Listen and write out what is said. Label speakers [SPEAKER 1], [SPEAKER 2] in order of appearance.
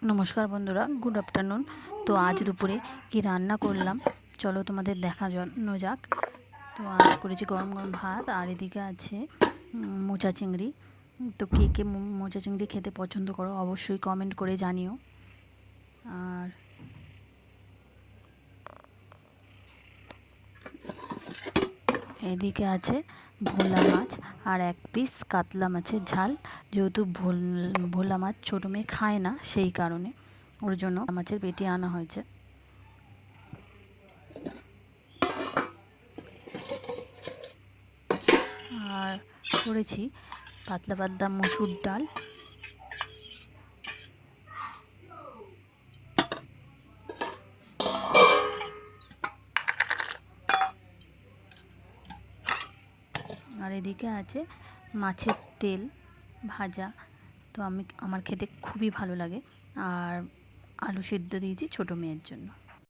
[SPEAKER 1] নমস্কার বন্ধুরা, good afternoon. তো আজ দুপুরে কি রান্না করলাম চলো তোমাদের দেখানো যাক। তো আজ করেছি গরম গরম ভাত, আর এদিকে আছে মোচা চিংড়ি। তো কে কে মোচা চিংড়ি খেতে পছন্দ করো অবশ্যই কমেন্ট করে জানিও। আর এদিকে আছে ভোলা মাছ আর এক পিস কাতলা মাছের ঝাল। যেহেতু ভোলা মাছ ছোটো মেয়ে খায় না, সেই কারণে ওর জন্য মাছের পেটি আনা হয়েছে। আর করেছি পাতলা পাতলা মসুর ডাল। আর এদিকে আছে মাছের তেল ভাজা। তো আমার খেতে খুবই ভালো লাগে। আর আলু সিদ্ধ দিয়েছি ছোটো মেয়ের জন্য।